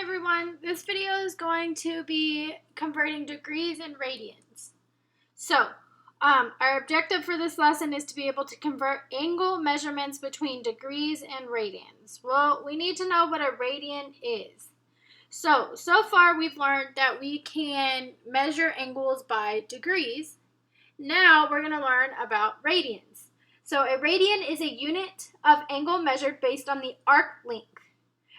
everyone, this video is going to be converting degrees and radians. So, our objective for this lesson is to be able to convert angle measurements between degrees and radians. Well, we need to know what a radian is. So far we've learned that we can measure angles by degrees. Now we're going to learn about radians. So a radian is a unit of angle measured based on the arc length.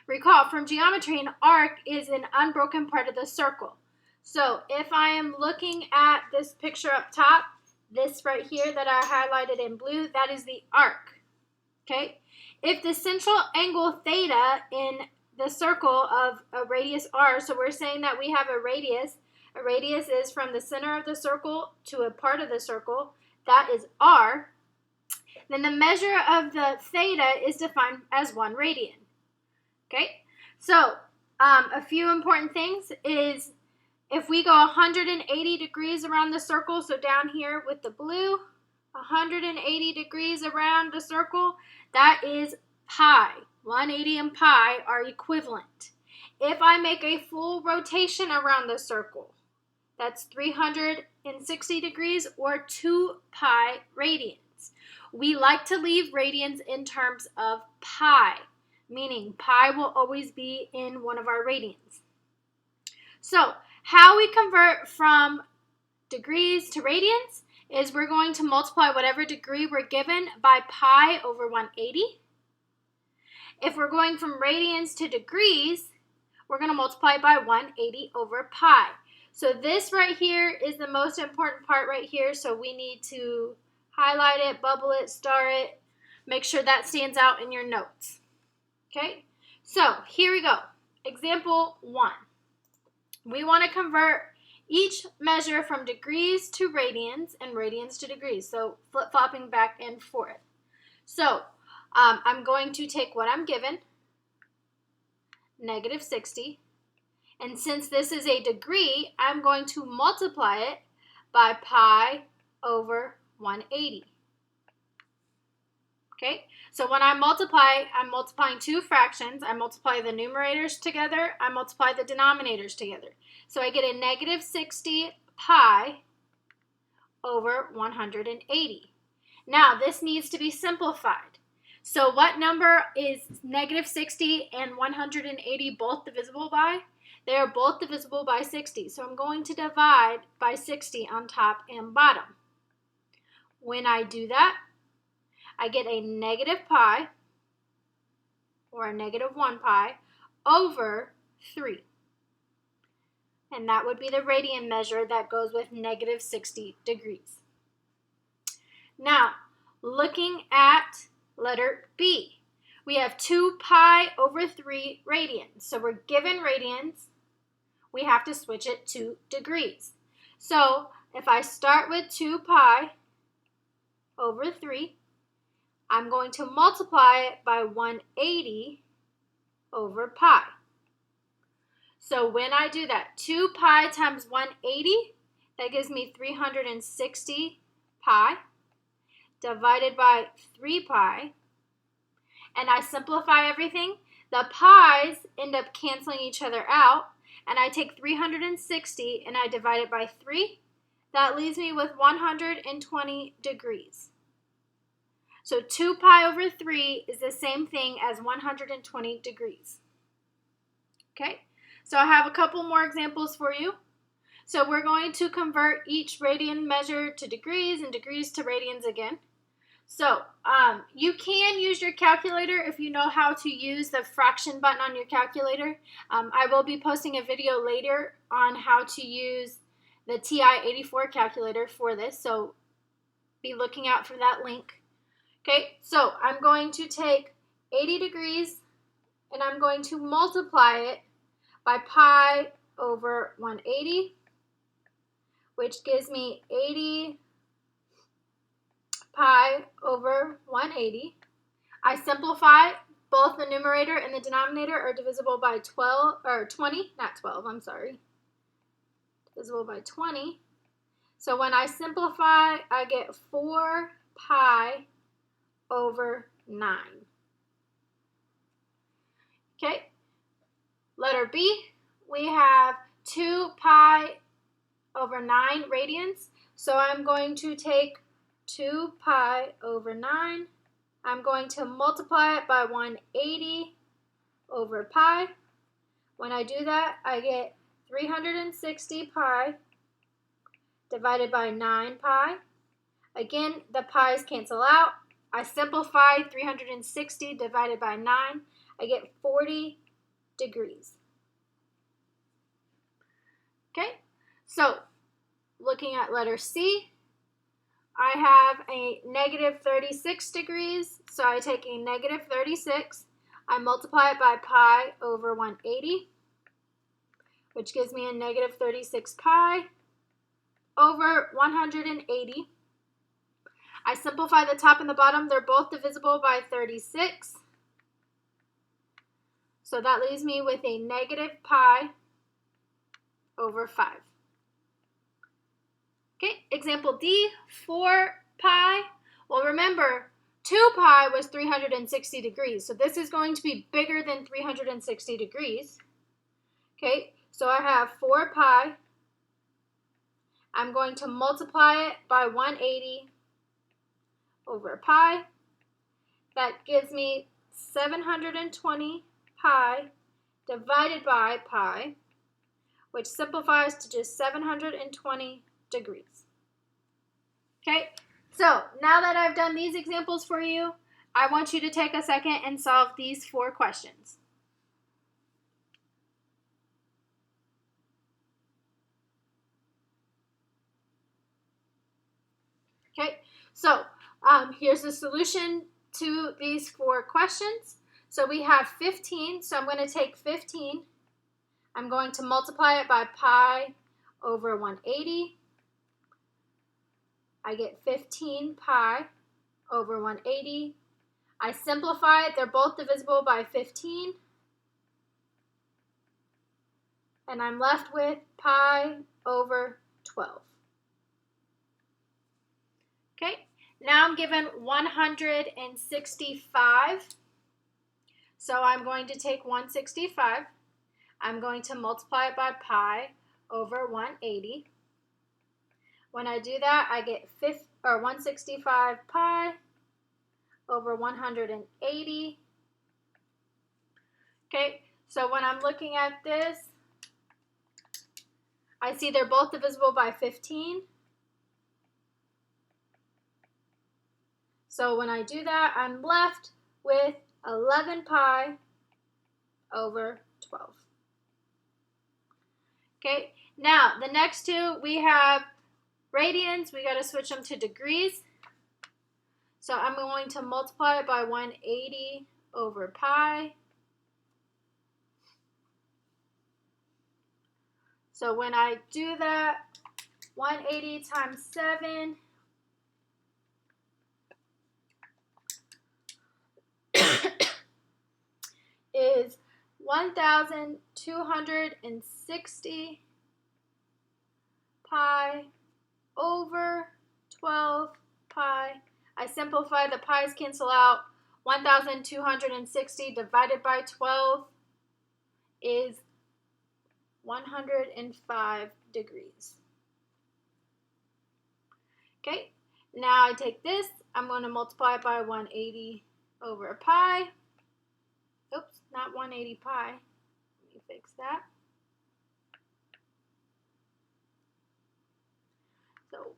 Recall, from geometry, an arc is an unbroken part of the circle. So if I am looking at this picture up top, this right here that I highlighted in blue, that is the arc. Okay? If the central angle theta in the circle of a radius r, so we're saying that we have a radius is from the center of the circle to a part of the circle, that is r, then the measure of the theta is defined as 1 radian. Okay, so a few important things is if we go 180 degrees around the circle, so down here with the blue, 180 degrees around the circle, that is pi. 180 and pi are equivalent. If I make a full rotation around the circle, that's 360 degrees or 2 pi radians. We like to leave radians in terms of pi, meaning pi will always be in one of our radians. So how we convert from degrees to radians is we're going to multiply whatever degree we're given by pi over 180. If we're going from radians to degrees, we're going to multiply by 180 over pi. So this right here is the most important part right here, so we need to highlight it, bubble it, star it, make sure that stands out in your notes. Okay, so here we go. Example 1. We want to convert each measure from degrees to radians and radians to degrees, so flip-flopping back and forth. So I'm going to take what I'm given, negative 60, and since this is a degree, I'm going to multiply it by pi over 180. Okay, so when I multiply, I'm multiplying two fractions. I multiply the numerators together, I multiply the denominators together. So I get a negative 60 pi over 180. Now this needs to be simplified. So what number is negative 60 and 180 both divisible by? They are both divisible by 60. So I'm going to divide by 60 on top and bottom. When I do that, I get a negative pi, or a negative 1 pi, over 3. And that would be the radian measure that goes with negative 60 degrees. Now, looking at letter B, we have 2 pi over 3 radians. So we're given radians, we have to switch it to degrees. So if I start with 2 pi over 3, I'm going to multiply it by 180 over pi. So when I do that, 2 pi times 180, that gives me 360 pi divided by 3 pi. And I simplify everything. The pi's end up canceling each other out. And I take 360 and I divide it by 3. That leaves me with 120 degrees. So 2 pi over 3 is the same thing as 120 degrees. Okay, so I have a couple more examples for you. So we're going to convert each radian measure to degrees and degrees to radians again. So you can use your calculator if you know how to use the fraction button on your calculator. I will be posting a video later on how to use the TI-84 calculator for this, so be looking out for that link. Okay, so I'm going to take 80 degrees and I'm going to multiply it by pi over 180, which gives me 80 pi over 180. I simplify, both the numerator and the denominator are divisible by 20, not 12, I'm sorry. Divisible by 20. So when I simplify, I get 4 pi over 9. Okay, letter letter B, we have 2 pi over 9 radians. So I'm going to take 2 pi over 9. I'm going to multiply it by 180 over pi. When I do that, I get 360 pi divided by 9 pi. Again, the pi's cancel out. I simplify 360 divided by 9. I get 40 degrees. Okay, so looking at letter C, I have a negative 36 degrees, so I take a negative 36. I multiply it by pi over 180, which gives me a negative 36 pi over 180. I simplify the top and the bottom. They're both divisible by 36. So that leaves me with a negative pi over 5. Okay, example D, 4 pi. Well, remember, 2 pi was 360 degrees. So this is going to be bigger than 360 degrees. Okay, so I have 4 pi. I'm going to multiply it by 180 over pi. That gives me 720 pi divided by pi, which simplifies to just 720 degrees. Okay, so now that I've done these examples for you, I want you to take a second and solve these 4 questions. Okay, so here's the solution to these 4 questions. So we have 15, so I'm going to take 15. I'm going to multiply it by pi over 180. I get 15 pi over 180. I simplify it. They're both divisible by 15. And I'm left with pi over 12. Okay, now I'm given 165. So I'm going to take 165. I'm going to multiply it by pi over 180. When I do that, I get 165 pi over 180. Okay, so when I'm looking at this, I see they're both divisible by 15. So when I do that, I'm left with 11 pi over 12. Okay, now the next two, we have radians. We got to switch them to degrees. So I'm going to multiply it by 180 over pi. So when I do that, 180 times 7 is 1,260 pi over 12 pi. I simplify, the pi's cancel out. 1,260 divided by 12 is 105 degrees. Okay, now I take this, I'm going to multiply it by 180 over pi. Oops, not 180 pi. Let me fix that. So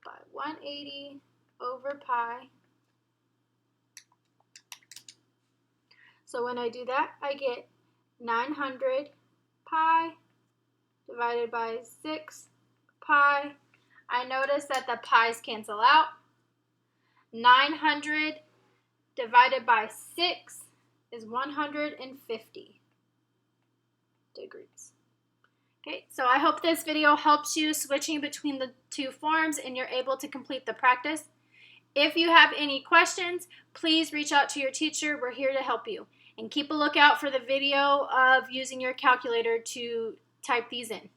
by 180 over pi. So when I do that, I get 900 pi divided by 6 pi. I notice that the pi's cancel out. 900 divided by 6 is 150 degrees. Okay, so I hope this video helps you switching between the two forms and you're able to complete the practice. If you have any questions, please reach out to your teacher. We're here to help you. And keep a lookout for the video of using your calculator to type these in.